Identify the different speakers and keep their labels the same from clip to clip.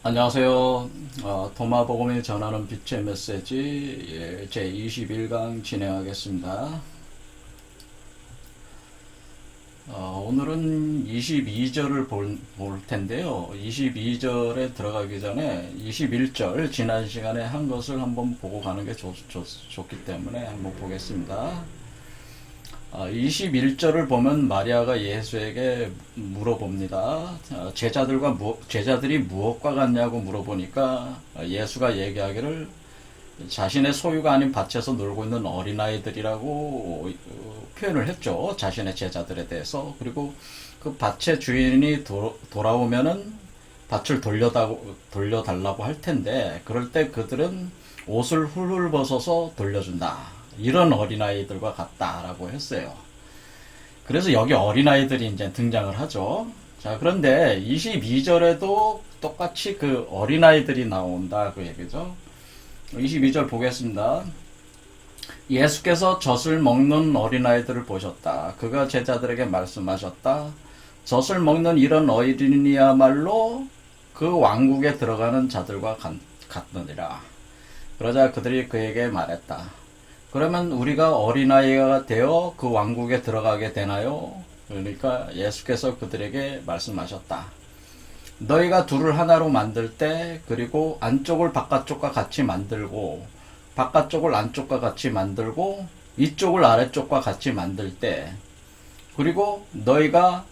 Speaker 1: 안녕하세요. 도마복음이 전하는 빛의 메시지 제21강 진행하겠습니다. 오늘은 22절을 볼 텐데요. 22절에 들어가기 전에 21절 지난 시간에 한 것을 한번 보고 가는 게 좋기 때문에 한번 보겠습니다. 21절을 보면 마리아가 예수에게 물어봅니다. 제자들이 무엇과 같냐고 물어보니까 예수가 얘기하기를 자신의 소유가 아닌 밭에서 놀고 있는 어린아이들이라고 표현을 했죠. 자신의 제자들에 대해서. 그리고 그 밭의 주인이 돌아오면은 밭을 돌려달라고 할 텐데, 그럴 때 그들은 옷을 훌훌 벗어서 돌려준다. 이런 어린아이들과 같다라고 했어요. 그래서 여기 어린아이들이 이제 등장을 하죠. 자, 그런데 22절에도 똑같이 그 어린아이들이 나온다 그 얘기죠. 22절 보겠습니다. 예수께서 젖을 먹는 어린아이들을 보셨다. 그가 제자들에게 말씀하셨다. 젖을 먹는 이런 어린이야말로 그 왕국에 들어가는 자들과 같느니라. 그러자 그들이 그에게 말했다. 그러면 우리가 어린아이가 되어 그 왕국에 들어가게 되나요? 그러니까 예수께서 그들에게 말씀하셨다. 너희가 둘을 하나로 만들 때, 그리고 안쪽을 바깥쪽과 같이 만들고 바깥쪽을 안쪽과 같이 만들고 위쪽을 아래쪽과 같이 만들 때, 그리고 너희가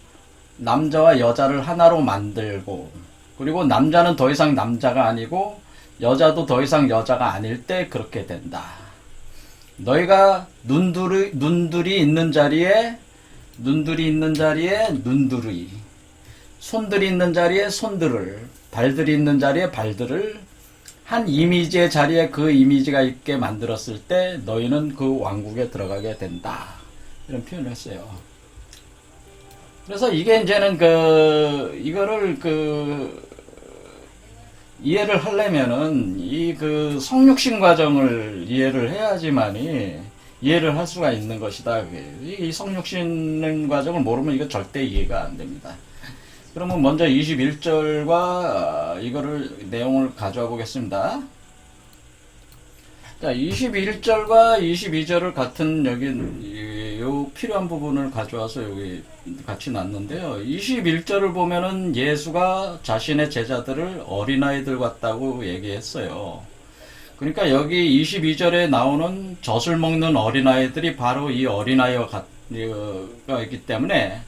Speaker 1: 남자와 여자를 하나로 만들고, 그리고 남자는 더 이상 남자가 아니고 여자도 더 이상 여자가 아닐 때 그렇게 된다. 너희가 눈들이 있는 자리에 눈두리, 손들이 있는 자리에 손들을, 발들이 있는 자리에 발들을, 한 이미지의 자리에 그 이미지가 있게 만들었을 때 너희는 그 왕국에 들어가게 된다. 이런 표현을 했어요. 그래서 이게 이제는 이거를 이해를 하려면은 이 성육신 과정을 이해를 해야지만이 이해를 할 수가 있는 것이다. 이 성육신 과정을 모르면 이거 절대 이해가 안 됩니다. 그러면 먼저 21절과 이거를 내용을 가져와 보겠습니다. 자, 21절과 22절을 같은 요 필요한 부분을 가져와서 여기 같이 놨는데요. 21절을 보면은 예수가 자신의 제자들을 어린아이들 같다고 얘기했어요. 그러니까 여기 22절에 나오는 젖을 먹는 어린아이들이 바로 이 어린아이가 있기 때문에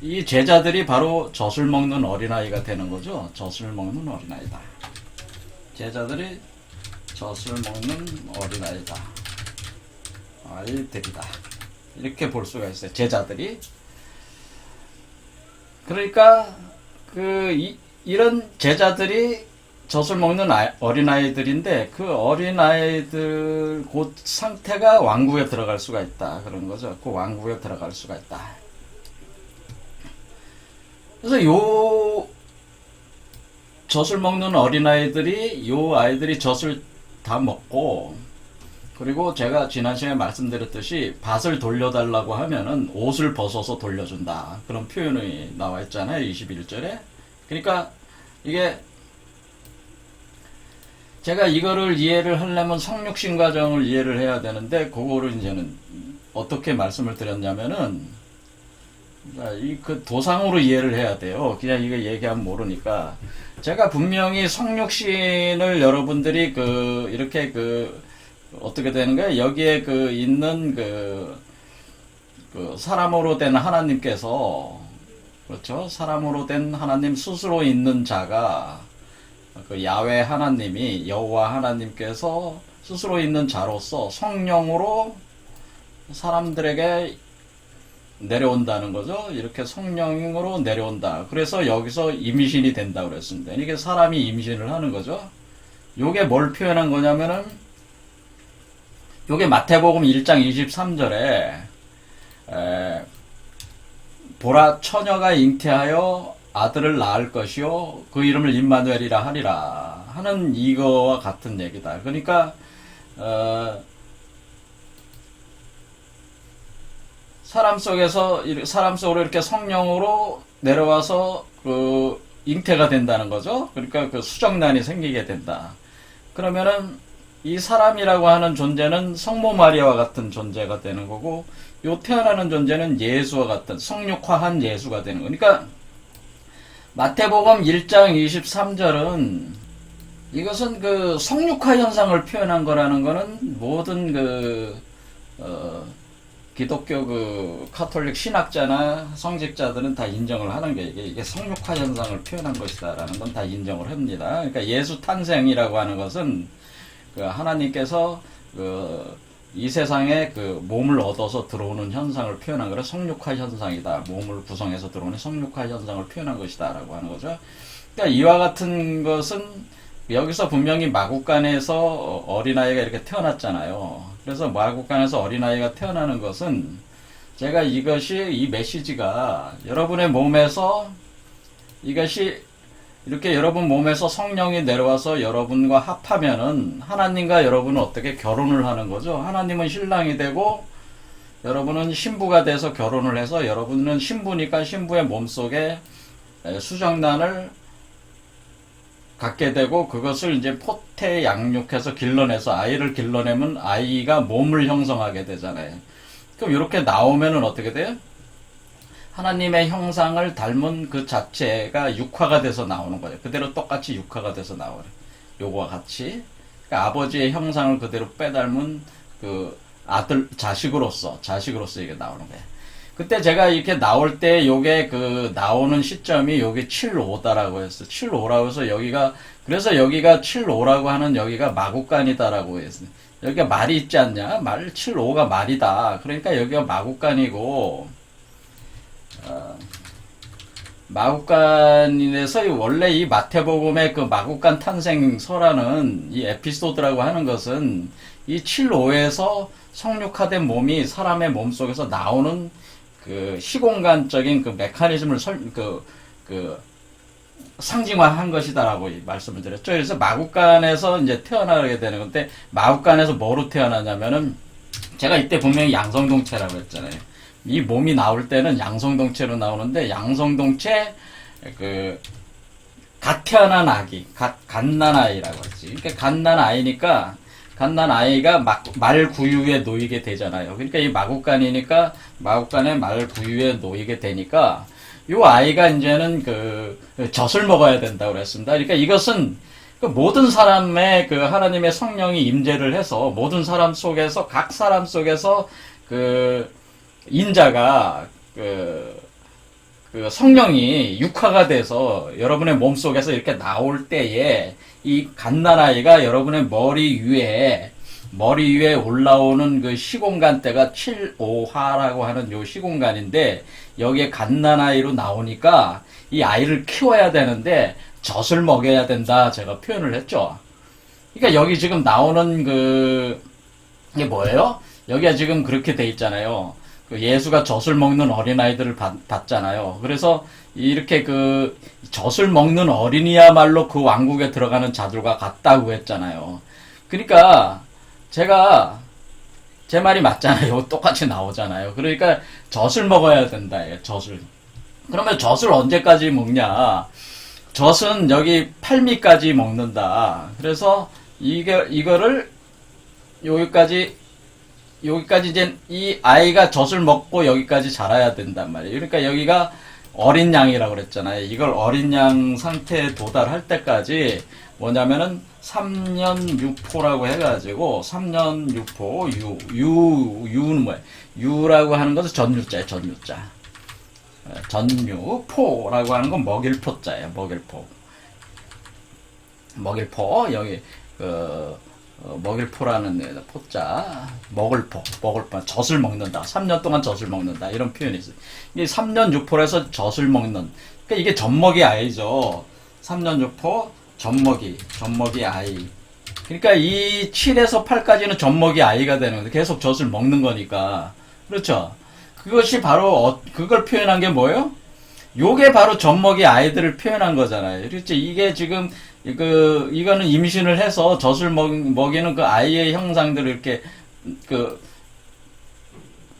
Speaker 1: 이 제자들이 바로 젖을 먹는 어린아이가 되는 거죠. 젖을 먹는 어린아이다. 제자들이 젖을 먹는 어린아이다. 아이들이다. 이렇게 볼 수가 있어요. 제자들이. 그러니까 이런 제자들이 젖을 먹는 어린아이들인데, 그 어린아이들 그 상태가 왕국에 들어갈 수가 있다. 그런 거죠. 그 왕국에 들어갈 수가 있다. 그래서 요 젖을 먹는 어린아이들이, 요 아이들이 젖을 다 먹고, 그리고 제가 지난 시간에 말씀드렸듯이 밭을 돌려달라고 하면은 옷을 벗어서 돌려준다. 그런 표현이 나와 있잖아요. 21절에. 그러니까 이게 제가 이거를 이해를 하려면 성육신 과정을 이해를 해야 되는데, 그거를 이제는 어떻게 말씀을 드렸냐면은 도상으로 이해를 해야 돼요. 그냥 이거 얘기하면 모르니까. 제가 분명히 성육신을 여러분들이 이렇게 어떻게 되는 거예요? 여기에 있는 사람으로 된 하나님께서, 그렇죠? 사람으로 된 하나님 스스로 있는 자가, 야훼 하나님이, 여호와 하나님께서 스스로 있는 자로서 성령으로 사람들에게 내려온다는 거죠. 이렇게 성령으로 내려온다. 그래서 여기서 임신이 된다고 그랬습니다. 이게 사람이 임신을 하는 거죠. 요게 뭘 표현한 거냐면은, 요게 마태복음 1장 23절에 보라, 처녀가 잉태하여 아들을 낳을 것이요 그 이름을 임마누엘이라 하리라 하는 이거와 같은 얘기다. 그러니까 사람 속으로 이렇게 성령으로 내려와서 잉태가 된다는 거죠. 그러니까 그 수정란이 생기게 된다. 그러면은 이 사람이라고 하는 존재는 성모 마리아와 같은 존재가 되는 거고, 요 태어나는 존재는 예수와 같은 성육화한 예수가 되는 거. 그러니까 마태복음 1장 23절은 이것은 그 성육화 현상을 표현한 거라는 거는 모든 기독교 그 카톨릭 신학자나 성직자들은 다 인정을 하는 게 이게 성육화 현상을 표현한 것이다라는 건 다 인정을 합니다. 그러니까 예수 탄생이라고 하는 것은 그 하나님께서 이 세상에 그 몸을 얻어서 들어오는 현상을 표현한 거라 성육화 현상이다. 몸을 구성해서 들어오는 성육화 현상을 표현한 것이다라고 하는 거죠. 그러니까 이와 같은 것은 여기서 분명히 마국간에서 어린아이가 이렇게 태어났잖아요. 그래서 마국간에서 어린아이가 태어나는 것은 제가 이것이 이 메시지가 여러분의 몸에서 이것이 이렇게 여러분 몸에서 성령이 내려와서 여러분과 합하면은 하나님과 여러분은 어떻게 결혼을 하는 거죠. 하나님은 신랑이 되고 여러분은 신부가 돼서 결혼을 해서 여러분은 신부니까 신부의 몸속에 수정란을 갖게 되고 그것을 이제 포태 양육해서 길러내서 아이를 길러내면 아이가 몸을 형성하게 되잖아요. 그럼 이렇게 나오면은 어떻게 돼요? 하나님의 형상을 닮은 그 자체가 육화가 돼서 나오는 거예요. 그대로 똑같이 육화가 돼서 나와요. 요거와 같이. 그러니까 아버지의 형상을 그대로 빼닮은 그 아들, 자식으로서 이게 나오는 거예요. 그때 제가 이렇게 나올 때 요게 그 나오는 시점이 요게 7-5다라고 했어요. 7-5라고 해서 여기가, 그래서 여기가 7-5라고 하는 여기가 마국간이다라고 했어요. 여기가 말이 있지 않냐? 7-5가 말이다. 그러니까 여기가 마국간이고, 마국간에서 원래 이 마태복음의 그 마국간 탄생서라는 이 에피소드라고 하는 것은 이 7-5에서 성육화된 몸이 사람의 몸 속에서 나오는 그 시공간적인 그 메커니즘을 상징화한 것이다라고 말씀을 드렸죠. 그래서 마국간에서 이제 태어나게 되는 건데, 마국간에서 뭐로 태어나냐면은 제가 이때 분명히 양성동체라고 했잖아요. 이 몸이 나올 때는 양성동체로 나오는데, 양성동체 갓 태어난 아기, 갓난아이라고 했지. 그러니까 갓난아이니까 갓난아이가 말구유에 놓이게 되잖아요. 그러니까 이 마국간이니까 마국간에 말구유에 놓이게 되니까 요 아이가 이제는 젖을 먹어야 된다고 그랬습니다. 그러니까 이것은 모든 사람의 하나님의 성령이 임재를 해서 모든 사람 속에서, 각 사람 속에서 인자가 성령이 육화가 돼서 여러분의 몸속에서 이렇게 나올 때에 이 갓난아이가 여러분의 머리 위에 올라오는 그 시공간대가 7-5하라고 하는 요 시공간인데, 여기에 갓난아이로 나오니까 이 아이를 키워야 되는데 젖을 먹여야 된다, 제가 표현을 했죠. 그러니까 여기 지금 나오는 이게 뭐예요? 여기가 지금 그렇게 돼 있잖아요. 예수가 젖을 먹는 어린아이들을 봤잖아요. 그래서 이렇게 젖을 먹는 어린이야말로 그 왕국에 들어가는 자들과 같다고 했잖아요. 그러니까 제 말이 맞잖아요. 똑같이 나오잖아요. 그러니까 젖을 먹어야 된다, 젖을. 그러면 젖을 언제까지 먹냐? 젖은 여기 팔미까지 먹는다. 그래서 이거를 여기까지 이제 이 아이가 젖을 먹고 여기까지 자라야 된단 말이에요. 그러니까 여기가 어린 양이라고 그랬잖아요. 이걸 어린 양 상태에 도달할 때까지 뭐냐면은 3년 유포라고 해가지고 3년 유포 유는 뭐예요? 유라고 하는 것은 전유자예요. 전유 포라고 하는 건 먹일 포자예요. 먹일포 여기 먹일포라는 포자, 먹을포, 젖을 먹는다. 3년 동안 젖을 먹는다. 이런 표현이 있어요. 이게 3년 유포에서 젖을 먹는, 그러니까 이게 젖먹이 아이죠. 3년 유포, 젖먹이 아이. 그러니까 이 7에서 8까지는 젖먹이 아이가 되는 건데, 계속 젖을 먹는 거니까. 그렇죠? 그것이 바로, 그걸 표현한 게 뭐예요? 요게 바로 젖먹이 아이들을 표현한 거잖아요. 그렇죠? 이게 지금, 이거는 임신을 해서 젖을 먹이는 그 아이의 형상들을 이렇게,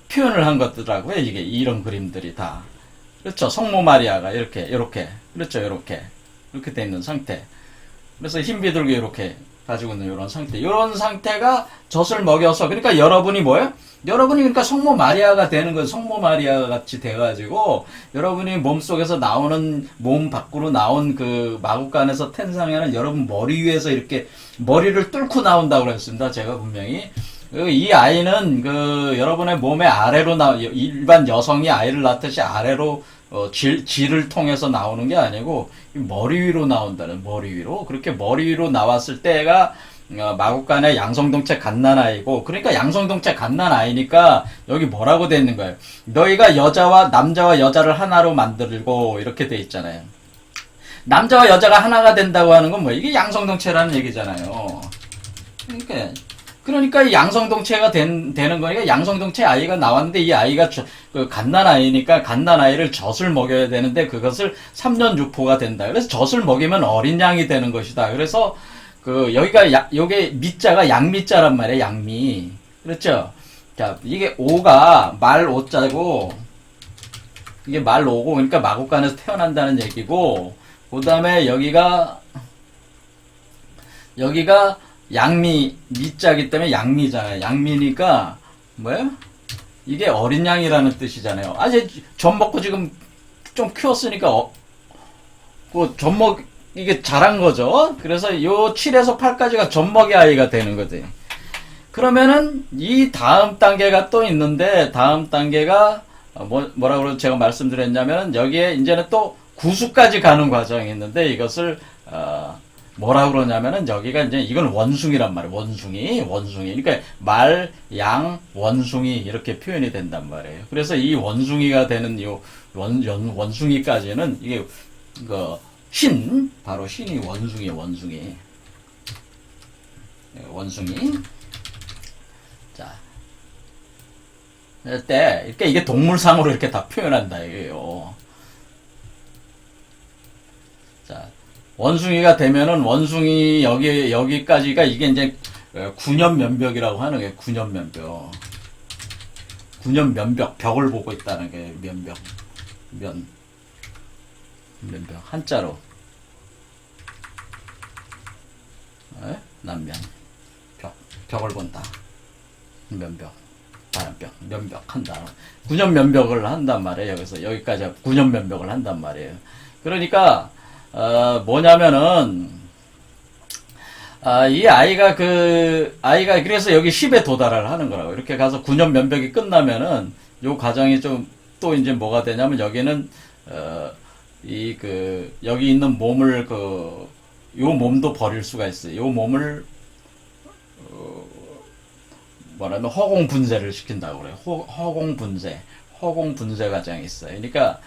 Speaker 1: 표현을 한 것들하고요. 이게, 이런 그림들이 다. 그렇죠. 성모 마리아가 이렇게. 그렇죠. 이렇게. 이렇게 돼 있는 상태. 그래서 흰 비둘기 이렇게 가지고 있는 이런 상태. 이런 상태가 젖을 먹여서, 그러니까 여러분이 뭐예요? 여러분이 그러니까 성모 마리아가 되는 거예요. 성모 마리아 같이 돼가지고 여러분이 몸속에서 나오는, 몸 밖으로 나온 그 마구간에서 텐상에는 여러분 머리 위에서 이렇게 머리를 뚫고 나온다고 그랬습니다. 제가 분명히. 이 아이는 그 여러분의 몸의 아래로 일반 여성이 아이를 낳듯이 아래로 질을 통해서 나오는 게 아니고 머리 위로 나온다는, 머리 위로. 그렇게 머리 위로 나왔을 때가 마구간의 양성동체 갓난아이고, 그러니까 양성동체 갓난아이니까 여기 뭐라고 돼 있는 거예요? 너희가 남자와 여자를 하나로 만들고, 이렇게 돼 있잖아요. 남자와 여자가 하나가 된다고 하는 건 뭐예요? 이게 양성동체라는 얘기잖아요. 그러니까 이 양성동체가 되는 거니까, 양성동체 아이가 나왔는데, 이 아이가 그 갓난아이니까 갓난아이를 젖을 먹여야 되는데, 그것을 3년 유포가 된다. 그래서 젖을 먹이면 어린 양이 되는 것이다. 그래서 요게 미자가 양미자란 말이에요. 양미. 그렇죠? 자, 이게 오가 말 오자고, 이게 말 오고, 그러니까 마구간에서 태어난다는 얘기고, 그 다음에 여기가 양미, 미자기 때문에 양미잖아요. 양미니까, 뭐예요? 이게 어린 양이라는 뜻이잖아요. 이제 젖 먹고 지금 좀 키웠으니까, 이게 자란 거죠. 그래서 요 7에서 8까지가 젖먹이 아이가 되는 거지. 그러면은 이 다음 단계가 또 있는데, 다음 단계가 뭐라고 제가 말씀드렸냐면, 여기에 이제는 또 구수까지 가는 과정이 있는데, 이것을 뭐라고 그러냐면은, 여기가 이제 이건 원숭이란 말이에요. 원숭이. 그러니까 말, 양, 원숭이 이렇게 표현이 된단 말이에요. 그래서 이 원숭이가 되는 요 원숭이까지는 이게 바로 신이 원숭이. 자, 이렇게 이게 동물상으로 이렇게 다 표현한다 이게요. 자, 원숭이가 되면은 원숭이 여기까지가 이게 이제 9년 면벽이라고 하는 게 9년 면벽. 9년 면벽, 벽을 보고 있다는 게 면벽. 면벽 한자로. 남면 벽을 본다. 면벽, 바람벽, 면벽한다. 9년 면벽을 한단 말이에요. 그래서 여기까지 9년 면벽을 한단 말이에요. 그러니까 뭐냐면은 이 아이가 그래서 여기 10에 도달을 하는 거라고. 이렇게 가서 9년 면벽이 끝나면은 요 과정이 좀 또 이제 뭐가 되냐면, 여기는 여기 있는 몸을 요 몸도 버릴 수가 있어요. 요 몸을 뭐라면 허공 분쇄를 시킨다고 그래요. 허공 분쇄 과정이 있어요. 그러니까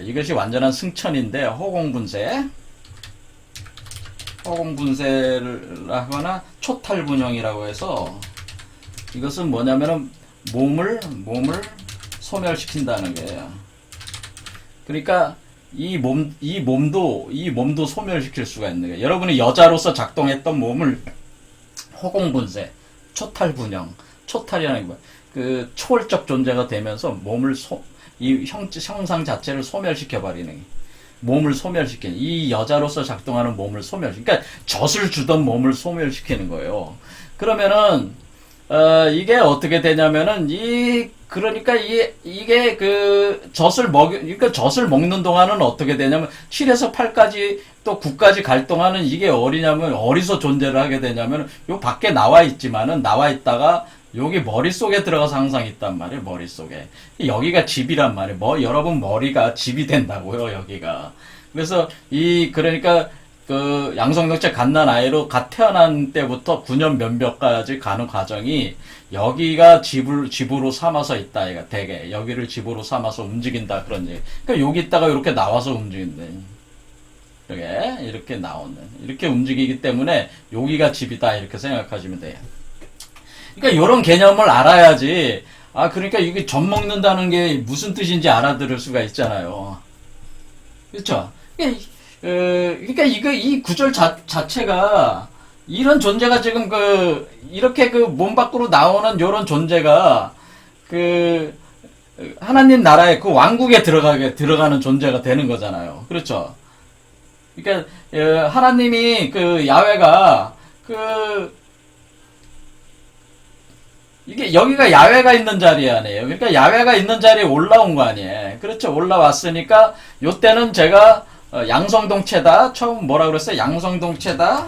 Speaker 1: 이것이 완전한 승천인데, 허공 분쇄를 하거나 초탈 분형이라고 해서, 이것은 뭐냐면은 몸을 소멸시킨다는 거예요. 그러니까 이 몸도 소멸시킬 수가 있는 거예요. 여러분이 여자로서 작동했던 몸을 허공 분쇄, 초탈 분형, 초탈이라는 게 뭐야? 그 초월적 존재가 되면서 몸을 이 형상 자체를 소멸시켜버리는, 몸을 소멸시키는, 이 여자로서 작동하는 몸을 그러니까 젖을 주던 몸을 소멸시키는 거예요. 그러면은 이게 어떻게 되냐면은 그러니까 이게 그러니까 젖을 먹는 동안은 어떻게 되냐면, 7에서 8까지 또 9까지 갈 동안은 이게 어디서 존재를 하게 되냐면, 요 밖에 나와 있다가 여기 머릿속에 들어가서 항상 있단 말이에요. 머릿속에. 여기가 집이란 말이에요. 여러분 머리가 집이 된다고요, 여기가. 그래서 그러니까 그 양성동체 갓난아이로 갓 태어난 때부터 9년 면벽까지 가는 과정이, 여기가 집으로 삼아서 있다, 얘가 되게 여기를 집으로 삼아서 움직인다, 그런 얘기. 그러니까 여기 있다가 이렇게 나와서 움직인다. 이렇게 이렇게 움직이기 때문에 여기가 집이다, 이렇게 생각하시면 돼요. 그러니까 이런 개념을 알아야지. 그러니까 이게 젖 먹는다는 게 무슨 뜻인지 알아들을 수가 있잖아요. 그렇죠? 그러니까 이 구절 자체가, 이런 존재가 지금 이렇게 몸 밖으로 나오는 요런 존재가 하나님 나라의 그 왕국에 들어가는 존재가 되는 거잖아요. 그렇죠? 그러니까 하나님이 그 야훼가 그 이게 여기가 야훼가 있는 자리 아니에요. 그러니까 야훼가 있는 자리에 올라온 거 아니에요. 그렇죠. 올라왔으니까 요때는 제가 양성동체다. 처음 뭐라 그랬어요? 양성동체다.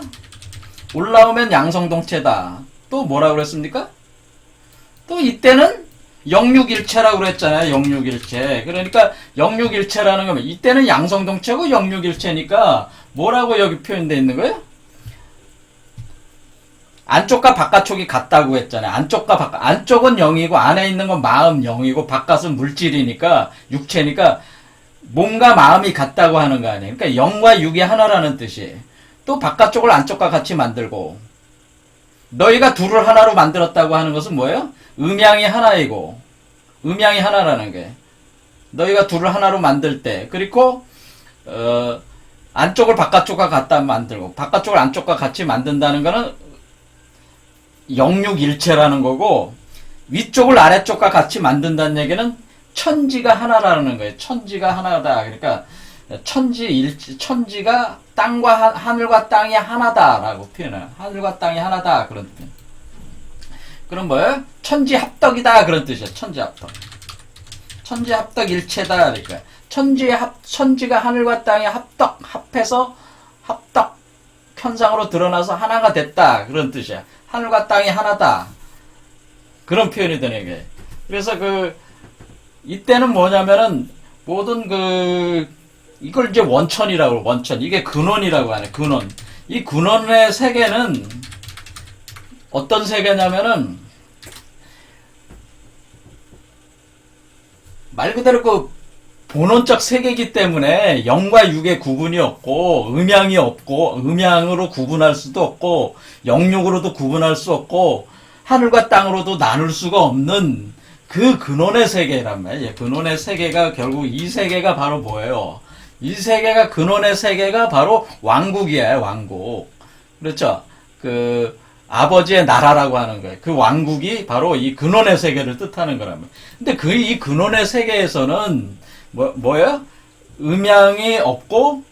Speaker 1: 올라오면 양성동체다. 또 뭐라 그랬습니까? 또 이때는 영육일체라고 그랬잖아요. 영육일체. 그러니까 영육일체라는 거면 이때는 양성동체고 영육일체니까 뭐라고 여기 표현되어 있는 거예요? 안쪽과 바깥쪽이 같다고 했잖아요. 안쪽과 바깥. 안쪽은 0이고 안에 있는 건 마음 0이고 바깥은 물질이니까 육체니까 몸과 마음이 같다고 하는 거 아니에요. 그러니까 0과 6이 하나라는 뜻이에요. 또 바깥쪽을 안쪽과 같이 만들고 너희가 둘을 하나로 만들었다고 하는 것은 뭐예요? 음양이 하나이고 음양이 하나라는 게 너희가 둘을 하나로 만들 때 그리고 안쪽을 바깥쪽과 같다 만들고 바깥쪽을 안쪽과 같이 만든다는 거는 영육일체라는 거고 위쪽을 아래쪽과 같이 만든다는 얘기는 천지가 하나라는 거예요. 천지가 하나다. 그러니까 천지가 땅과 하늘과 땅이 하나다라고 표현해요. 하늘과 땅이 하나다 그런 뜻. 그럼 뭐예요? 천지합덕이다 그런 뜻이에요. 천지합덕. 천지합덕 일체다. 그러니까 천지가 하늘과 땅이 합해서 합덕 현상으로 드러나서 하나가 됐다 그런 뜻이야. 하늘과 땅이 하나다. 그런 표현이 되는 게. 그래서 이때는 뭐냐면은, 모든 이걸 이제 원천이라고, 원천. 이게 근원이라고 하네, 근원. 이 근원의 세계는, 어떤 세계냐면은, 말 그대로 본원적 세계이기 때문에 0과 6의 구분이 없고 음양이 없고 음양으로 구분할 수도 없고 영육으로도 구분할 수 없고 하늘과 땅으로도 나눌 수가 없는 그 근원의 세계란 말이에요. 근원의 세계가 결국 이 세계가 바로 뭐예요? 이 세계가 근원의 세계가 바로 왕국이에요. 왕국. 그렇죠? 아버지의 나라라고 하는 거예요. 그 왕국이 바로 이 근원의 세계를 뜻하는 거라면. 근데 이 근원의 세계에서는 뭐예요? 음양이 없고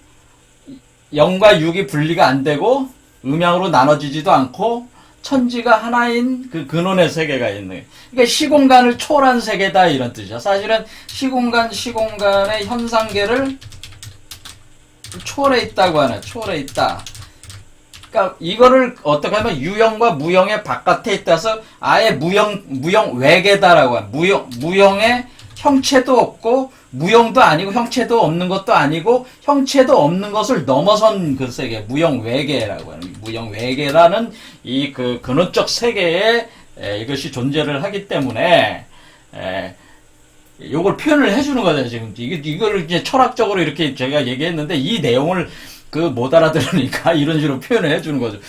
Speaker 1: 0과 6이 분리가 안 되고 음양으로 나눠지지도 않고 천지가 하나인 그 근원의 세계가 있는 거예요. 그러니까 시공간을 초월한 세계다 이런 뜻이죠. 사실은 시공간의 현상계를 초월해 있다고 하네. 초월해 있다. 그러니까 이거를 어떻게 하면 유형과 무형의 바깥에 있다서 아예 무형 외계다라고 하는 무형의 형체도 없고 무형도 아니고 형체도 없는 것도 아니고 형체도 없는 것을 넘어선 그 세계 무형 외계라고 하는 무형 외계라는 이 근원적 세계에 이것이 존재를 하기 때문에 요걸 표현을 해주는 거잖아요. 지금 이걸 이제 철학적으로 이렇게 제가 얘기했는데 이 내용을 못 알아들으니까 이런 식으로 표현을 해주는 거죠.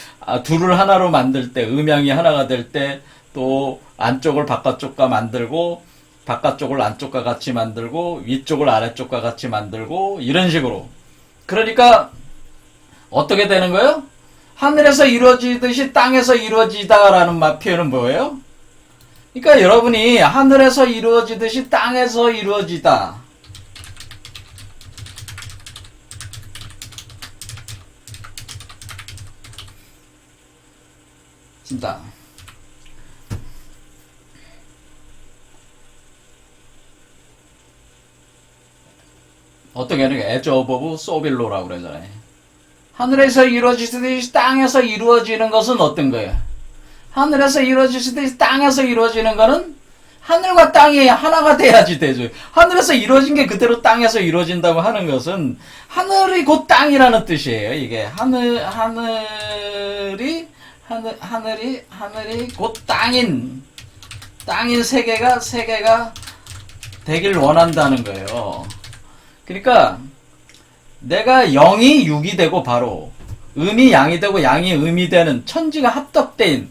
Speaker 1: 둘을 하나로 만들 때 음양이 하나가 될 때 또 안쪽을 바깥쪽과 만들고 바깥쪽을 안쪽과 같이 만들고 위쪽을 아래쪽과 같이 만들고 이런 식으로. 그러니까 어떻게 되는 거예요? 하늘에서 이루어지듯이 땅에서 이루어지다라는 표현은 뭐예요? 그러니까 여러분이 하늘에서 이루어지듯이 땅에서 이루어지다. 진짜. 어떻게 하는 게 에저버브 소빌로라고 그러잖아요. 하늘에서 이루어지듯이 땅에서 이루어지는 것은 어떤 거예요? 하늘에서 이루어지듯이 땅에서 이루어지는 거는 하늘과 땅이 하나가 돼야지 되죠. 하늘에서 이루어진 게 그대로 땅에서 이루어진다고 하는 것은 하늘이 곧 땅이라는 뜻이에요. 이게 하늘이 곧 땅인 세계가 되길 원한다는 거예요. 그러니까 내가 0이 6이 되고 바로 음이 양이 되고 양이 음이 되는 천지가 합덕된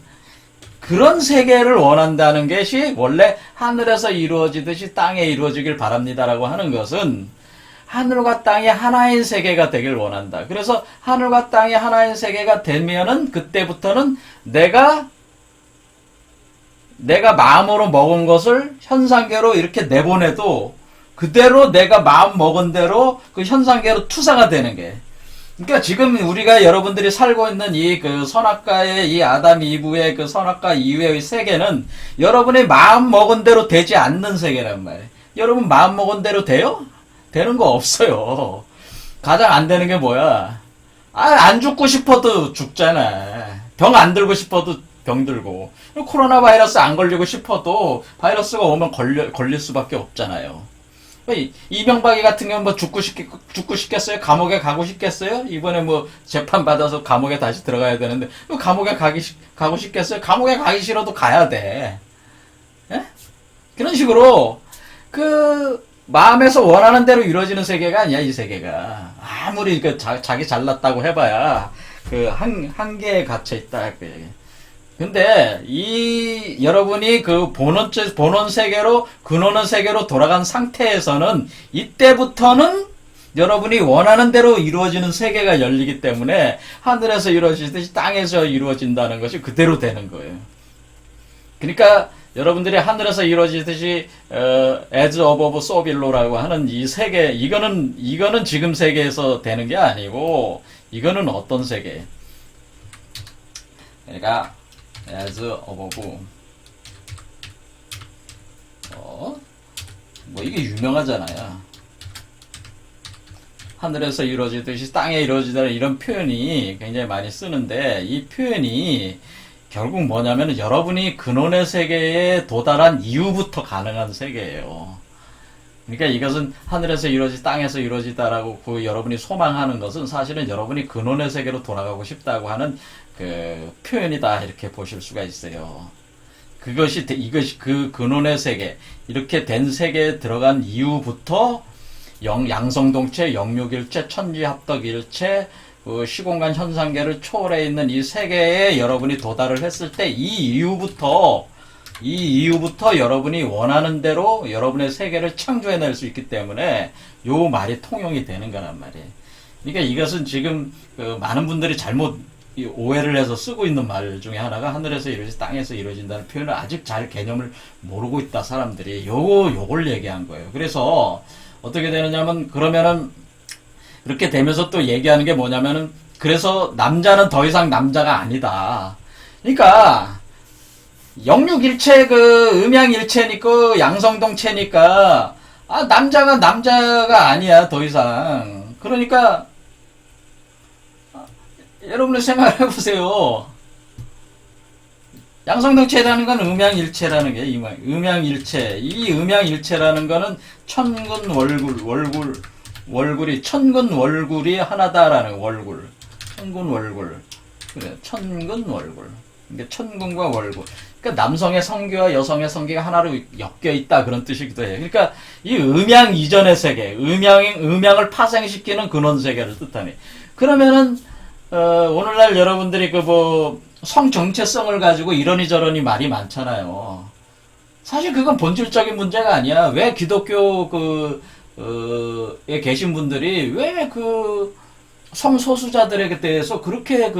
Speaker 1: 그런 세계를 원한다는 것이 원래 하늘에서 이루어지듯이 땅에 이루어지길 바랍니다라고 하는 것은 하늘과 땅이 하나인 세계가 되길 원한다. 그래서 하늘과 땅이 하나인 세계가 되면은 그때부터는 내가 마음으로 먹은 것을 현상계로 이렇게 내보내도 그대로 내가 마음 먹은 대로 그 현상계로 투사가 되는 게 그러니까 지금 우리가 여러분들이 살고 있는 이 그 선악과의 이 아담 이브의 그 선악과 이후의 세계는 여러분이 마음 먹은 대로 되지 않는 세계란 말이에요. 여러분 마음 먹은 대로 돼요? 되는 거 없어요. 가장 안 되는 게 뭐야? 안 죽고 싶어도 죽잖아. 병 안 들고 싶어도 병 들고. 코로나 바이러스 안 걸리고 싶어도 바이러스가 오면 걸릴 수밖에 없잖아요. 이명박이 같은 경우는 뭐 죽고 싶겠어요? 감옥에 가고 싶겠어요? 이번에 뭐 재판 받아서 감옥에 다시 들어가야 되는데, 감옥에 가고 싶겠어요? 감옥에 가기 싫어도 가야 돼. 예? 그런 식으로, 마음에서 원하는 대로 이루어지는 세계가 아니야, 이 세계가. 아무리 자기 잘났다고 해봐야, 한계에 갇혀있다. 근데, 여러분이 본원 세계로, 근원의 세계로 돌아간 상태에서는, 이때부터는 여러분이 원하는 대로 이루어지는 세계가 열리기 때문에, 하늘에서 이루어지듯이 땅에서 이루어진다는 것이 그대로 되는 거예요. 그러니까, 여러분들이 하늘에서 이루어지듯이 as above so below라고 하는 이 세계, 이거는 지금 세계에서 되는 게 아니고, 이거는 어떤 세계? 그러니까 as above, 뭐 이게 유명하잖아요. 하늘에서 이루어지듯이 땅에 이루어지다는 이런 표현이 굉장히 많이 쓰는데, 이 표현이 결국 뭐냐면 여러분이 근원의 세계에 도달한 이후부터 가능한 세계예요. 그러니까 이것은 하늘에서 이루어지 땅에서 이루어지다라고 여러분이 소망하는 것은 사실은 여러분이 근원의 세계로 돌아가고 싶다고 하는 표현이다, 이렇게 보실 수가 있어요. 이것이 그 근원의 세계, 이렇게 된 세계에 들어간 이후부터 양성동체, 영육일체, 천지합덕일체, 시공간 현상계를 초월해 있는 이 세계에 여러분이 도달을 했을 때, 이 이후부터 여러분이 원하는 대로 여러분의 세계를 창조해낼 수 있기 때문에 요 말이 통용이 되는 거란 말이에요. 그러니까 이것은 지금 많은 분들이 잘못 오해를 해서 쓰고 있는 말 중에 하나가, 하늘에서 이루어지 땅에서 이루어진다는 표현을 아직 잘 개념을 모르고 있다, 사람들이. 요걸 얘기한 거예요. 그래서 어떻게 되느냐면, 그러면은 이렇게 되면서 또 얘기하는 게 뭐냐면은, 그래서 남자는 더 이상 남자가 아니다. 그러니까 영육일체, 음양일체니까, 양성동체니까, 남자가 아니야, 더 이상. 그러니까 여러분들 생각해보세요. 양성동체라는 건 음양일체라는 게, 음양일체. 이 음양일체라는 거는 천근월굴이 하나다라는 월굴. 천근월굴. 그래, 천근월굴. 그러니까 천근과 월굴. 그러니까 남성의 성기와 여성의 성기가 하나로 엮여 있다, 그런 뜻이기도 해요. 그러니까 이 음양 이전의 세계, 음양을 파생시키는 근원 세계를 뜻하네. 그러면은 오늘날 여러분들이 성 정체성을 가지고 이러니 저러니 말이 많잖아요. 사실 그건 본질적인 문제가 아니야. 왜 기독교 에 계신 분들이 왜 성소수자들에 대해서 그렇게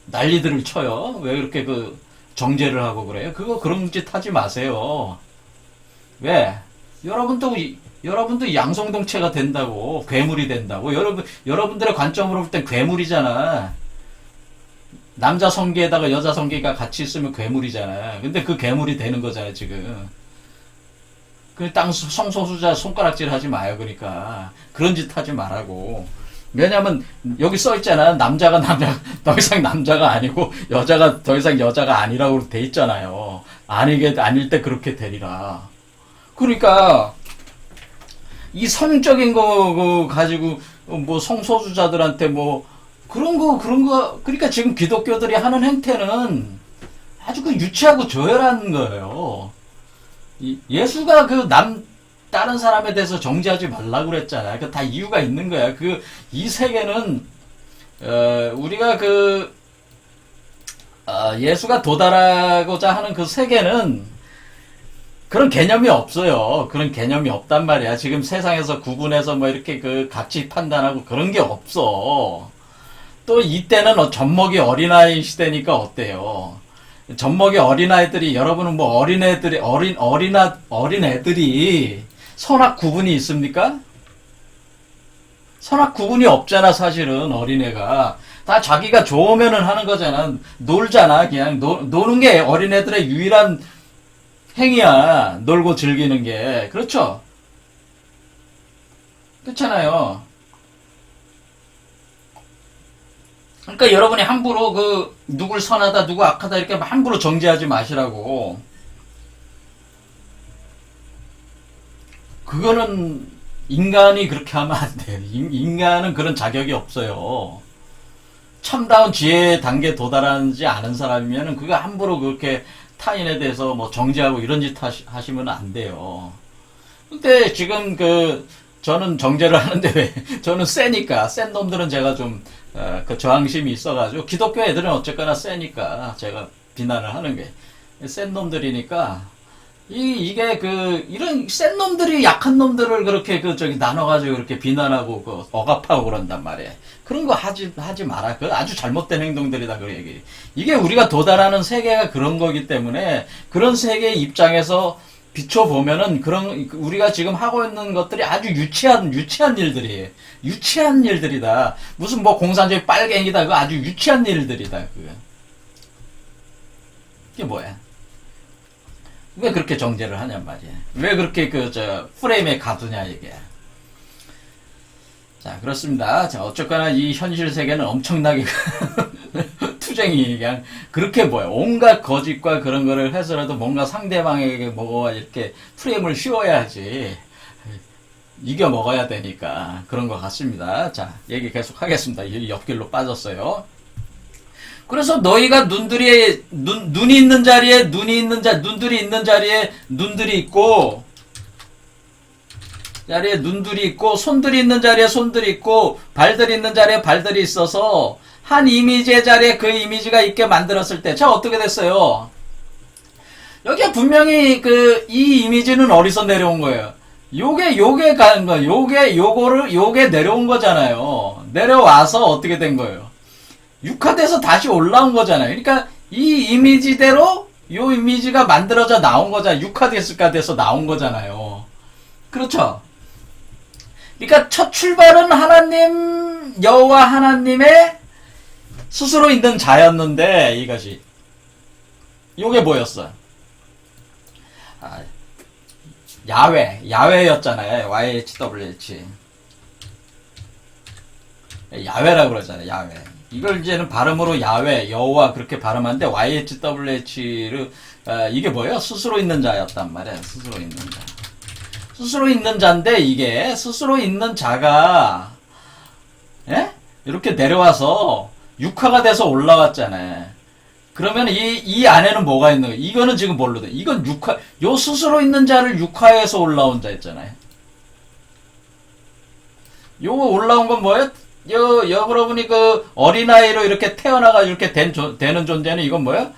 Speaker 1: 난리들을 쳐요? 왜 그렇게 정죄를 하고 그래요? 그런 짓 하지 마세요. 왜? 여러분도 양성동체가 된다고, 괴물이 된다고. 여러분들의 관점으로 볼 땐 괴물이잖아. 남자 성기에다가 여자 성기가 같이 있으면 괴물이잖아. 근데 그 괴물이 되는 거잖아, 지금. 성소수자 손가락질 하지 마요, 그러니까. 그런 짓 하지 말라고. 왜냐면, 여기 써있잖아. 더 이상 남자가 아니고, 여자가 더 이상 여자가 아니라고 돼 있잖아요. 아닐 때 그렇게 되리라. 그러니까, 이 성적인 거 가지고, 성소수자들한테 그런 거, 그러니까 지금 기독교들이 하는 행태는 아주 유치하고 저열한 거예요. 예수가 다른 사람에 대해서 정죄하지 말라고 그랬잖아요. 다 이유가 있는 거야. 이 세계는, 우리가 예수가 도달하고자 하는 그 세계는 그런 개념이 없어요. 그런 개념이 없단 말이야. 지금 세상에서 구분해서 이렇게 가치 판단하고 그런 게 없어. 또 이때는 젖먹이 어린아이 시대니까 어때요? 젖먹이 어린아이들이, 여러분은 어린애들이 선악 구분이 있습니까? 선악 구분이 없잖아, 사실은. 어린애가 다 자기가 좋으면은 하는 거잖아. 놀잖아. 그냥 노는 게 어린애들의 유일한 행위야. 놀고 즐기는 게. 그렇죠? 그렇잖아요. 그러니까 여러분이 함부로 누굴 선하다 누구 악하다 이렇게 함부로 정죄하지 마시라고. 그거는 인간이 그렇게 하면 안 돼요. 인간은 그런 자격이 없어요. 참다운 지혜의 단계에 도달하지 않은 사람이면은 그거 함부로 그렇게 타인에 대해서 뭐 정죄하고 이런 짓 하시면 안 돼요. 근데 지금 저는 정죄를 하는데 왜? 저는 세니까. 센 놈들은 제가 좀, 저항심이 있어가지고, 기독교 애들은 어쨌거나 세니까 제가 비난을 하는 게. 센 놈들이니까, 이게 이런 센 놈들이 약한 놈들을 그렇게 나눠가지고 그렇게 비난하고 억압하고 그런단 말이에요. 그런 거 하지 마라. 그 아주 잘못된 행동들이다. 그 얘기. 이게 우리가 도달하는 세계가 그런 거기 때문에 그런 세계의 입장에서 비춰보면은 우리가 지금 하고 있는 것들이 아주 유치한 일들이에요. 유치한 일들이다. 무슨 뭐 공산주의 빨갱이다. 그거 아주 유치한 일들이다. 그게. 이게 뭐야? 왜 그렇게 정죄를 하냔 말이야. 왜 그렇게 프레임에 가두냐, 이게. 자, 그렇습니다. 자, 어쨌거나 이 현실 세계는 엄청나게 투쟁이 그냥 그렇게 보여. 온갖 거짓과 그런 거를 해서라도 뭔가 상대방에게 뭐가 이렇게 프레임을 씌워야지. 이겨 먹어야 되니까. 그런 것 같습니다. 자, 얘기 계속 하겠습니다. 옆길로 빠졌어요. 그래서 너희가 눈들이 있는 자리에 눈들이 있는 자리에 눈들이 있고, 눈들이 있고, 손들이 있는 자리에 손들이 있고, 발들이 있는 자리에 발들이 있어서, 한 이미지의 자리에 그 이미지가 있게 만들었을 때, 자, 어떻게 됐어요? 여기에 분명히 이 이미지는 어디서 내려온 거예요? 요게 가는 거예요. 요게 내려온 거잖아요. 내려와서 어떻게 된 거예요? 육화돼서 다시 올라온 거잖아요. 그러니까 이 이미지대로 요 이미지가 만들어져 나온 거잖아요. 육화됐을까 돼서 나온 거잖아요. 그렇죠? 그러니까 첫 출발은 하나님, 여호와 하나님의 스스로 있는 자였는데 이것이 요게 뭐였어요? 야훼였잖아요. YHWH. 야훼라고 그러잖아요. 야훼. 이걸 이제는 발음으로 야훼, 여호와 그렇게 발음하는데 YHWH를 이게 뭐예요? 스스로 있는 자였단 말이에요. 스스로 있는 자. 스스로 있는 자인데 이게 스스로 있는 자가 이렇게 내려와서 육화가 돼서 올라왔잖아요. 그러면 이 안에는 뭐가 있는 거예요? 이거는 지금 뭘로 돼? 이건 요 스스로 있는 자를 육화해서 올라온 자 있잖아요. 요거 올라온 건 뭐예요? 여러분이 어린아이로 이렇게 태어나가지고 이렇게 되는 존재는 이건 뭐예요?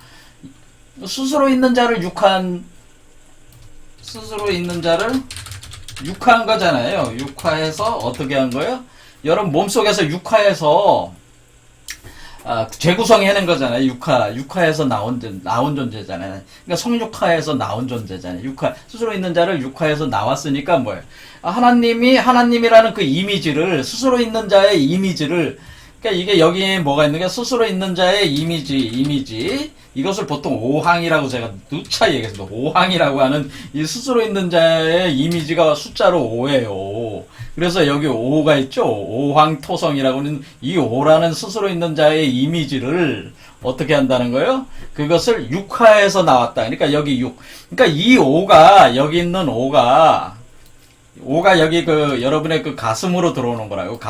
Speaker 1: 스스로 있는 자를 스스로 있는 자를 육화한 거잖아요. 육화해서 어떻게 한 거예요? 여러분 몸속에서 육화해서 재구성해낸 거잖아요. 육화해서 나온 존재잖아요. 그러니까 성육화해서 나온 존재잖아요. 스스로 있는 자를 육화해서 나왔으니까 뭐예요? 하나님이라는 그 이미지를, 스스로 있는 자의 이미지를, 그러니까 이게 여기에 뭐가 있는 게 스스로 있는 자의 이미지. 이것을 보통 오항이라고 제가 누차 얘기했습니다. 오항이라고 하는 이 스스로 있는 자의 이미지가 숫자로 5예요. 그래서 여기 5가 있죠. 오황토성이라고 하는 이 5라는 스스로 있는 자의 이미지를 어떻게 한다는 거예요? 그것을 육화해서 나왔다. 그러니까 여기 6. 그러니까 이 5가, 여기 있는 5가 여기 여러분의 가슴으로 들어오는 거라고.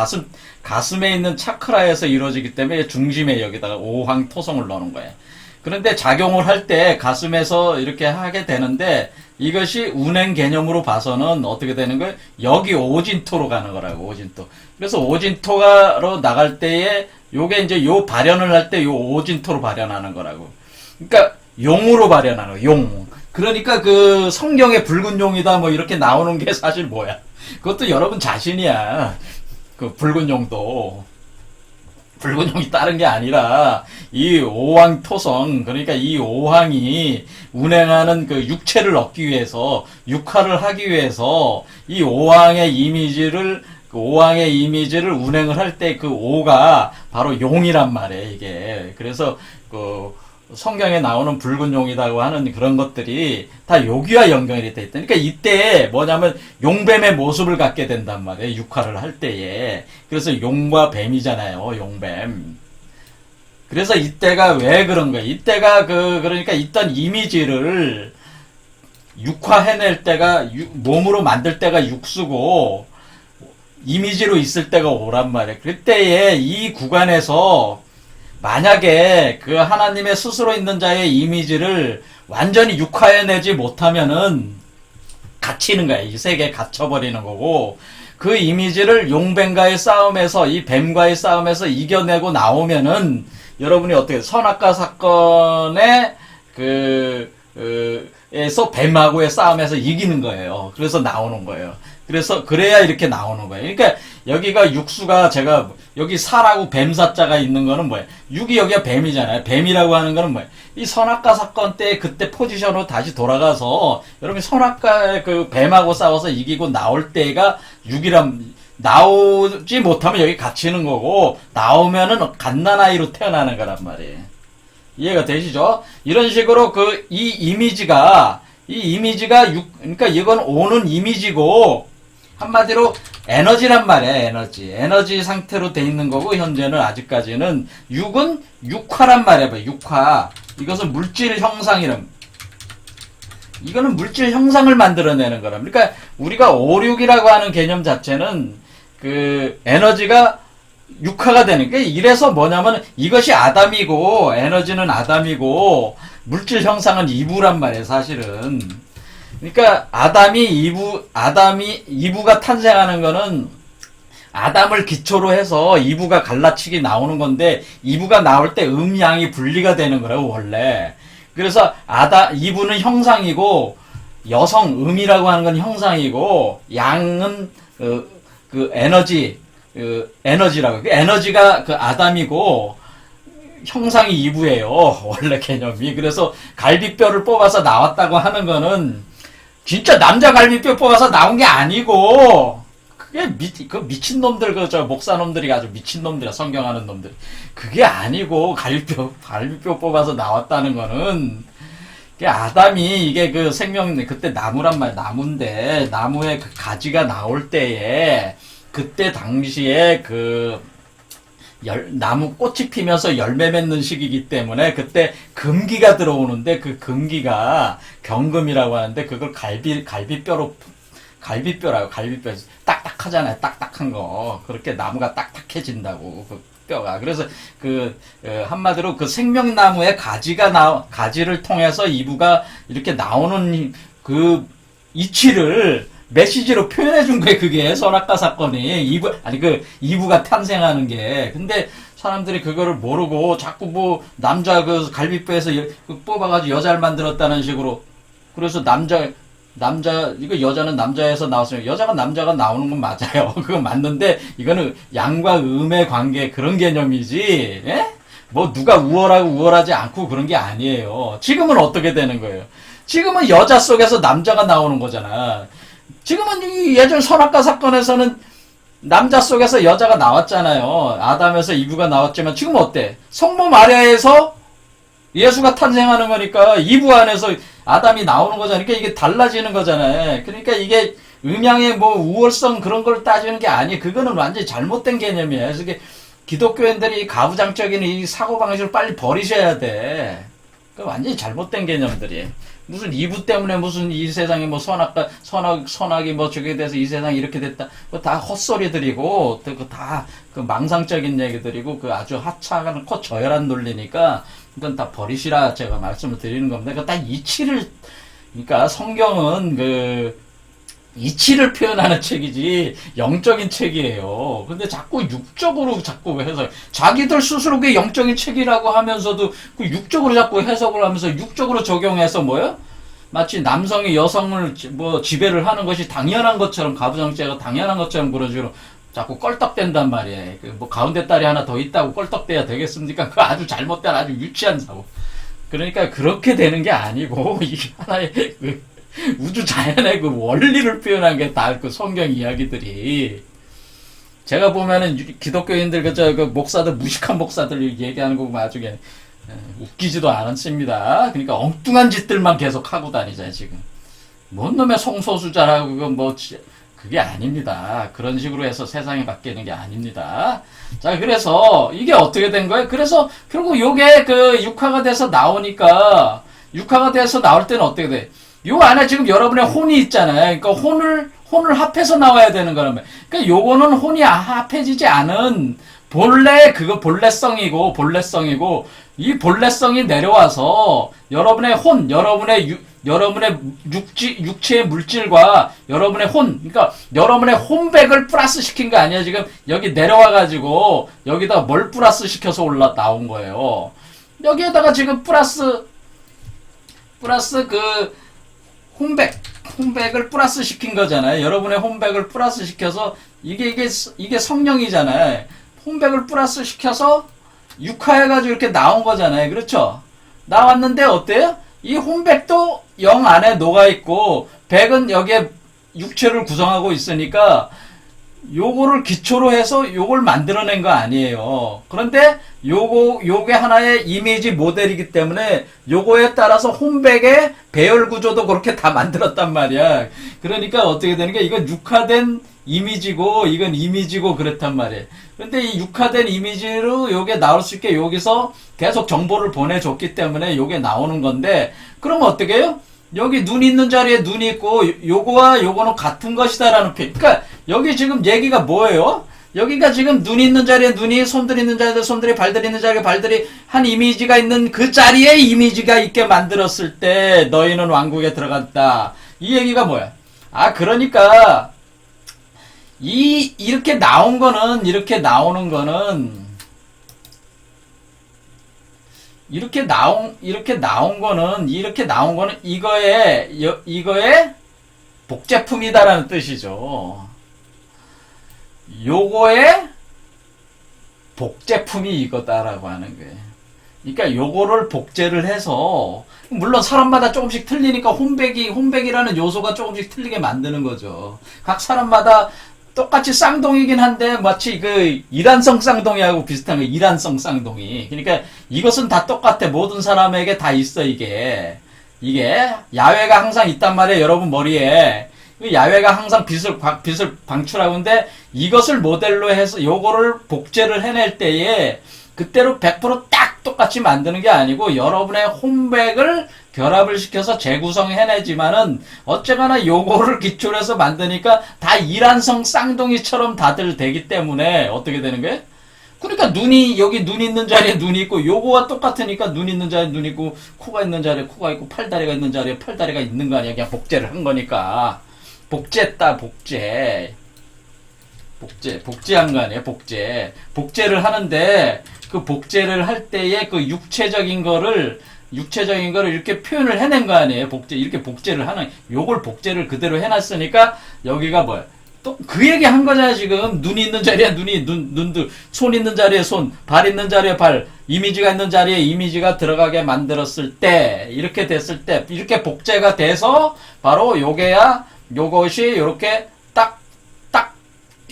Speaker 1: 가슴에 있는 차크라에서 이루어지기 때문에 중심에 여기다가 오황토성을 넣는 거예요. 그런데 작용을 할 때 가슴에서 이렇게 하게 되는데 이것이 운행 개념으로 봐서는 어떻게 되는 거예요? 여기 오진토로 가는 거라고. 오진토. 그래서 오진토로 나갈 때에 요게 이제 요 발현을 할 때 요 오진토로 발현하는 거라고. 그러니까 용으로 발현하는 거. 용. 그러니까 성경에 붉은 용이다 뭐 이렇게 나오는 게 사실 뭐야? 그것도 여러분 자신이야. 붉은 용도. 붉은 용이 다른 게 아니라 이 오황토성, 그러니까 이 오황이 운행하는 육체를 얻기 위해서, 육화를 하기 위해서 이 오황의 이미지를 그 오왕의 이미지를 운행을 할 때 그 오가 바로 용이란 말이에요, 이게. 그래서 그 성경에 나오는 붉은 용이라고 하는 그런 것들이 다 여기와 연결이 돼 있다. 그러니까 이때 뭐냐면 용뱀의 모습을 갖게 된단 말이에요, 육화를 할 때에. 그래서 용과 뱀이잖아요, 용뱀. 그래서 이때가 왜 그런 거예요? 이때가 그러니까 있던 이미지를 육화해낼 때가, 몸으로 만들 때가 육수고, 이미지로 있을 때가 오란 말이에요. 그때에 이 구간에서 만약에 그 하나님의 스스로 있는 자의 이미지를 완전히 육화해내지 못하면은 갇히는 거야. 이 세계에 갇혀버리는 거고, 그 이미지를 용뱀과의 싸움에서, 이 뱀과의 싸움에서 이겨내고 나오면은 여러분이 어떻게 선악과 사건의 에서 뱀하고의 싸움에서 이기는 거예요. 그래서 나오는 거예요. 그래서 그래야 이렇게 나오는 거예요. 그러니까 여기가 육수가 제가 여기 사라고 뱀사자가 있는 거는 뭐예요? 육이 여기가 뱀이잖아요. 뱀이라고 하는 거는 뭐예요? 이 선악과 사건 때 그때 포지션으로 다시 돌아가서 여러분이 선악과 그 뱀하고 싸워서 이기고 나올 때가 육이란, 나오지 못하면 여기 갇히는 거고 나오면은 갓난아이로 태어나는 거란 말이에요. 이해가 되시죠? 이런 식으로 이 이미지가 그러니까 이건 오는 이미지고 한마디로 에너지란 말이에요. 에너지 상태로 돼 있는 거고 현재는 아직까지는 육은 육화란 말이에요. 육화. 이것은 물질 형상이란. 이거는 물질 형상을 만들어내는 거라. 그러니까 우리가 오륙이라고 하는 개념 자체는 그 에너지가 육화가 되는 게, 이래서 뭐냐면 이것이 아담이고 에너지는 아담이고 물질 형상은 이브란 말이에요, 사실은. 그러니까 이브가 탄생하는 거는 아담을 기초로 해서 이브가 갈라치기 나오는 건데, 이브가 나올 때 음양이 분리가 되는 거라고 원래. 그래서 이브는 형상이고 여성 음이라고 하는 건 형상이고 양은 에너지라고. 에너지가 아담이고 형상이 이브예요, 원래 개념이. 그래서 갈비뼈를 뽑아서 나왔다고 하는 거는 진짜 남자 갈비뼈 뽑아서 나온 게 아니고, 그게 미친놈들, 목사놈들이 아주 미친놈들이야, 성경하는 놈들. 그게 아니고, 갈비뼈 뽑아서 나왔다는 거는, 아담이 이게 그때 나무란 말, 나무인데, 나무에 그 가지가 나올 때에, 그때 당시에 나무 꽃이 피면서 열매 맺는 시기이기 때문에 그때 금기가 들어오는데, 그 금기가 경금이라고 하는데 그걸 갈비뼈라고, 갈비뼈. 딱딱하잖아요. 딱딱한 거. 그렇게 나무가 딱딱해진다고, 그 뼈가. 그래서 한마디로 그 생명나무의 가지를 통해서 이브가 이렇게 나오는 그 이치를 메시지로 표현해 준 거예요. 그게 선악과 사건이 이브가 탄생하는 게. 근데 사람들이 그거를 모르고 자꾸 남자 갈비뼈에서 뽑아가지고 여자를 만들었다는 식으로. 그래서 이거 여자는 남자에서 나왔으면 여자가 남자가 나오는 건 맞아요. 그건 맞는데 이거는 양과 음의 관계, 그런 개념이지. 예? 누가 우월하고 우월하지 않고 그런 게 아니에요. 지금은 어떻게 되는 거예요? 지금은 여자 속에서 남자가 나오는 거잖아. 지금은 예전 선악과 사건에서는 남자 속에서 여자가 나왔잖아요. 아담에서 이브가 나왔지만 지금 어때? 성모 마리아에서 예수가 탄생하는 거니까 이브 안에서 아담이 나오는 거잖아요. 그러니까 이게 달라지는 거잖아요. 그러니까 이게 음양의 우월성 그런 걸 따지는 게 아니에요. 그거는 완전히 잘못된 개념이에요. 그래서 기독교인들이 가부장적인 이 사고방식을 빨리 버리셔야 돼. 그 완전히 잘못된 개념들이에요. 무슨 이브 때문에 무슨 이 세상에 선악이 저게 돼서 이 세상이 이렇게 됐다. 그거 다 헛소리들이고, 다 망상적인 얘기들이고, 아주 하찮은 저열한 논리니까, 이건 다 버리시라 제가 말씀을 드리는 겁니다. 그러니까 딱 그러니까 성경은 이치를 표현하는 책이지 영적인 책이에요. 근데 자꾸 육적으로 해서 자기들 스스로 그게 영적인 책이라고 하면서도 육적으로 자꾸 해석을 하면서 육적으로 적용해서 마치 남성이 여성을 지배를 하는 것이 당연한 것처럼, 가부장제가 당연한 것처럼 그런 식으로 자꾸 껄떡댄단 말이에요. 가운데 딸이 하나 더 있다고 껄떡대야 되겠습니까? 그거 아주 잘못된, 아주 유치한 사고. 그러니까 그렇게 되는 게 아니고, 이게 하나의 우주 자연의 원리를 표현한 게 다 성경 이야기들이. 제가 보면은 기독교인들 그 목사들 무식한 목사들 얘기하는 거 보면 아주 웃기지도 않습니다. 그러니까 엉뚱한 짓들만 계속 하고 다니잖아요 지금. 뭔 놈의 성소수자라고 그건 뭐 그게 아닙니다. 그런 식으로 해서 세상이 바뀌는 게 아닙니다. 자, 그래서 이게 어떻게 된 거예요? 그래서 결국 요게 그 육화가 돼서 나오니까 육화가 돼서 나올 때는 어떻게 돼? 요 안에 지금 여러분의 혼이 있잖아요. 그러니까 혼을 합해서 나와야 되는 거라면. 그러니까 요거는 혼이 합해지지 않은 본래성이고 이 본래성이 내려와서 여러분의 혼, 여러분의 육체의 물질과 여러분의 그러니까 여러분의 혼백을 플러스 시킨 거 아니에요. 지금 여기 내려와가지고 여기다 뭘 플러스 시켜서 나온 거예요. 여기에다가 지금 플러스 그 혼백을 플러스 시킨 거잖아요. 여러분의 혼백을 플러스 시켜서 이게 성령이잖아요. 혼백을 플러스 시켜서 육화해가지고 이렇게 나온 거잖아요. 그렇죠? 나왔는데 어때요? 이 혼백도 영 안에 녹아있고 백은 여기에 육체를 구성하고 있으니까 요거를 기초로 해서 요걸 만들어낸 거 아니에요. 그런데 요게 하나의 이미지 모델이기 때문에 요거에 따라서 혼백의 배열 구조도 그렇게 다 만들었단 말이야. 그러니까 어떻게 되는 게 이건 육화된 이미지고 이건 이미지고 그렇단 말이에요. 근데 이 육화된 이미지로 요게 나올 수 있게 여기서 계속 정보를 보내줬기 때문에 요게 나오는 건데, 그럼 어떻게 해요? 여기 눈 있는 자리에 눈이 있고 요거와 요거는 같은 것이다라는 표현. 그러니까 여기 지금 얘기가 뭐예요? 여기가 지금 눈 있는 자리에 눈이, 손들 있는 자리에 손들이, 발들 있는 자리에 발들이 한 이미지가 있는 그 자리에 이미지가 있게 만들었을 때 너희는 왕국에 들어갔다. 이 얘기가 뭐야? 아, 그러니까 이렇게 나오는 거는 이렇게 나온 거는 이거의 복제품이다라는 뜻이죠. 요거의 복제품이 이거다라고 하는 거예요. 그러니까 요거를 복제를 해서, 물론 사람마다 조금씩 틀리니까 혼백이라는 요소가 조금씩 틀리게 만드는 거죠. 각 사람마다 똑같이 쌍둥이긴 한데 마치 그 이란성 쌍둥이하고 비슷한 거, 이란성 쌍둥이. 그러니까 이것은 다 똑같아. 모든 사람에게 다 있어. 이게 야외가 항상 있단 말이에요. 여러분 머리에 야외가 항상 빛을 방출하고 있는데, 이것을 모델로 해서 요거를 복제를 해낼 때에 그때로 100%딱 똑같이 만드는 게 아니고 여러분의 혼백을 결합을 시켜서 재구성해내지만은 어쨌거나 요거를 기초로 해서 만드니까 다 이란성 쌍둥이처럼 다들 되기 때문에 어떻게 되는 거예요? 그러니까 여기 눈 있는 자리에 눈이 있고, 요거와 똑같으니까 눈 있는 자리에 눈이 있고, 코가 있는 자리에 코가 있고, 팔다리가 있는 자리에 팔다리가 있는 거 아니야. 그냥 복제를 한 거니까. 복제한 거 아니에요. 복제를 하는데, 그 복제를 할 때에 그 육체적인 거를 이렇게 표현을 해낸 거 아니에요. 이렇게 복제를 하는, 요걸 복제를 그대로 해놨으니까, 여기가 뭐야? 또 그 얘기 한 거잖아요. 지금 눈이 있는 자리에 눈들, 손 있는 자리에 손, 발 있는 자리에 발, 이미지가 있는 자리에 이미지가 들어가게 만들었을 때, 이렇게 됐을 때, 이렇게 복제가 돼서 바로 요것이 요렇게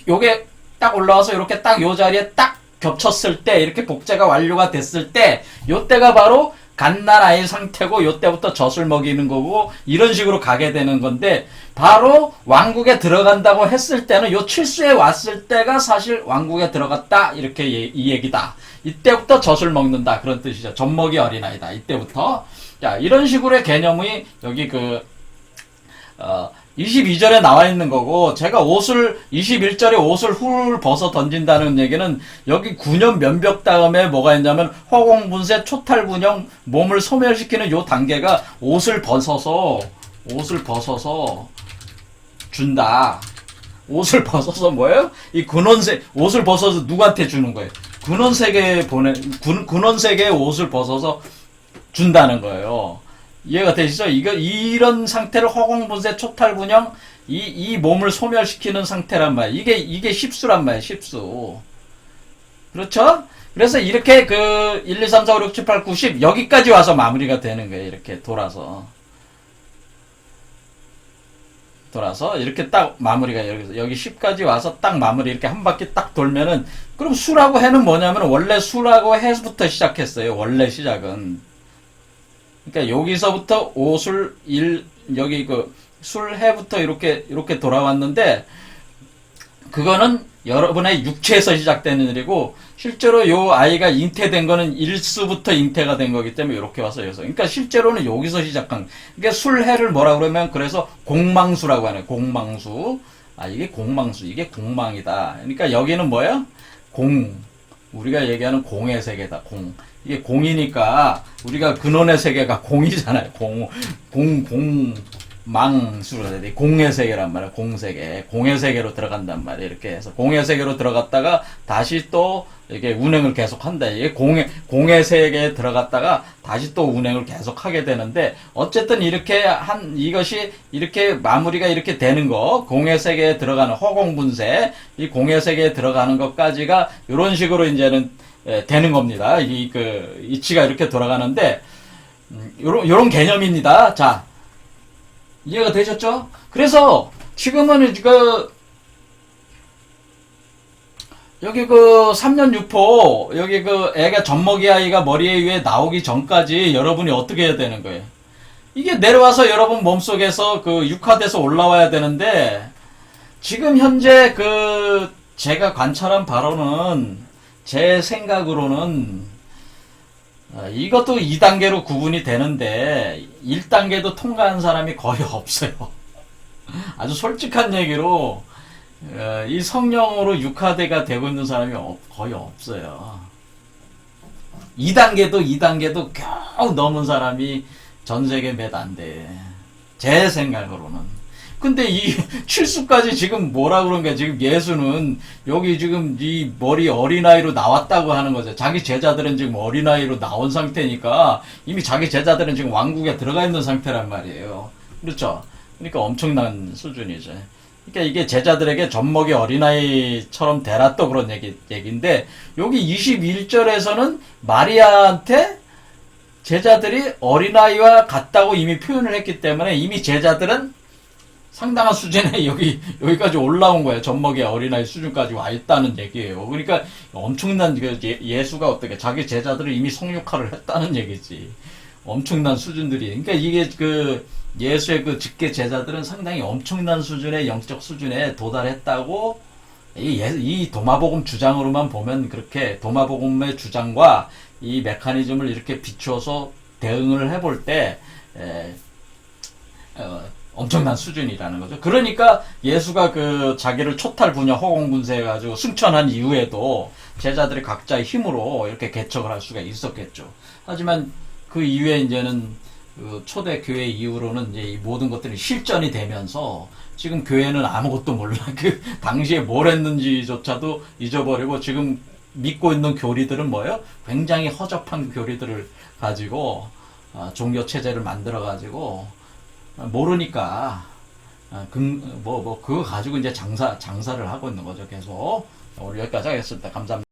Speaker 1: 요게 딱 올라와서 요렇게 딱 요 자리에 딱 겹쳤을 때, 이렇게 복제가 완료가 됐을 때, 요때가 바로 갓난아이 상태고, 요때부터 젖을 먹이는 거고, 이런 식으로 가게 되는 건데, 바로 왕국에 들어간다고 했을 때는 요 칠수에 왔을 때가 사실 왕국에 들어갔다, 이렇게 이 얘기다. 이때부터 젖을 먹는다, 그런 뜻이죠. 젖먹이 어린아이다, 이때부터. 자, 이런 식으로의 개념이 여기 22절에 나와 있는 거고, 제가 21절에 옷을 훌 벗어 던진다는 얘기는 여기 군염 면벽 다음에 뭐가 있냐면 허공분쇄 초탈분형 몸을 소멸시키는 요 단계가 옷을 벗어서 준다. 옷을 벗어서 뭐예요? 이 근원색, 옷을 벗어서 누구한테 주는 거예요? 근원세계에 옷을 벗어서 준다는 거예요. 이해가 되시죠? 이런 상태를 허공분쇄 초탈분형, 이 몸을 소멸시키는 상태란 말이에요. 이게 십수란 말이에요, 십수. 그렇죠? 그래서 이렇게 1, 2, 3, 4, 5, 6, 7, 8, 9, 10, 여기까지 와서 마무리가 되는 거예요. 이렇게 돌아서. 돌아서 이렇게 딱 마무리가 여기 10까지 와서 딱 마무리 이렇게 한 바퀴 딱 돌면은 그럼 수라고 해는 뭐냐면 원래 수라고 해부터 시작했어요. 원래 시작은. 그러니까 여기서부터 오술 1 여기 그 술해부터 이렇게 돌아왔는데 그거는 여러분의 육체에서 시작되는 일이고 실제로 요 아이가 잉태된 거는 일수부터 잉태가 된 거기 때문에 이렇게 와서 여기서 그러니까 실제로는 여기서 시작한 그러니까 술해를 뭐라 그러면 그래서 공망수라고 하네. 공망수. 아 이게 공망수 이게 공망이다. 그러니까 여기는 뭐야? 공. 우리가 얘기하는 공의 세계다. 공. 이게 공이니까 우리가 근원의 세계가 공이잖아요. 망수로 돼. 공의 세계란 말이야. 공세계. 공의 세계로 들어간단 말이야. 이렇게 해서 공의 세계로 들어갔다가 다시 또 이게 운행을 계속 한다. 이게 공의 세계에 들어갔다가 다시 또 운행을 계속 하게 되는데 어쨌든 이렇게 이것이 이렇게 마무리가 이렇게 되는 거 공의 세계에 들어가는 허공분세 이 공의 세계에 들어가는 것까지가 이런 식으로 이제는 되는 겁니다. 이치가 이렇게 돌아가는데 요런 개념입니다. 자. 이해가 되셨죠? 그래서 지금은 여기 3년 유포 여기 애가 젖먹이 아이가 머리 위에 나오기 전까지 여러분이 어떻게 해야 되는 거예요? 이게 내려와서 여러분 몸속에서 육화돼서 올라와야 되는데 지금 현재 제가 관찰한 바로는 제 생각으로는 이것도 2단계로 구분이 되는데 1단계도 통과한 사람이 거의 없어요. 아주 솔직한 얘기로 이 성령으로 육화대가 되고 있는 사람이 거의 없어요. 2단계도 겨우 넘은 사람이 전 세계 몇 안 돼. 제 생각으로는. 근데 이 칠수까지 지금 뭐라 그런 거야? 지금 예수는 여기 지금 이 머리 어린아이로 나왔다고 하는 거죠. 자기 제자들은 지금 어린아이로 나온 상태니까 이미 자기 제자들은 지금 왕국에 들어가 있는 상태란 말이에요. 그렇죠? 그러니까 엄청난 수준이죠. 그러니까 이게 제자들에게 젖먹이 어린아이처럼 되라 또 그런 얘기인데 여기 21절에서는 마리아한테 제자들이 어린아이와 같다고 이미 표현을 했기 때문에 이미 제자들은 상당한 수준에 여기까지 올라온 거예요. 젖먹이 어린아이 수준까지 와 있다는 얘기예요. 그러니까 엄청난 예수가 어떻게 자기 제자들을 이미 성육화를 했다는 얘기지. 엄청난 수준들이. 그러니까 이게 예수의 직계 제자들은 상당히 엄청난 수준의 영적 수준에 도달했다고 이 도마복음 주장으로만 보면 그렇게 도마복음의 주장과 이 메커니즘을 이렇게 비추어서 대응을 해볼 때 엄청난 수준이라는 거죠. 그러니까 예수가 자기를 초탈 분야 허공분쇄해가지고 승천한 이후에도 제자들이 각자의 힘으로 이렇게 개척을 할 수가 있었겠죠. 하지만 그 이후에 이제는 초대 교회 이후로는 이제 이 모든 것들이 실전이 되면서 지금 교회는 아무것도 몰라. 당시에 뭘 했는지조차도 잊어버리고 지금 믿고 있는 교리들은 뭐예요? 굉장히 허접한 교리들을 가지고 종교 체제를 만들어 가지고 모르니까 그거 가지고 이제 장사를 하고 있는 거죠. 계속. 오늘 여기까지 하겠습니다. 감사합니다.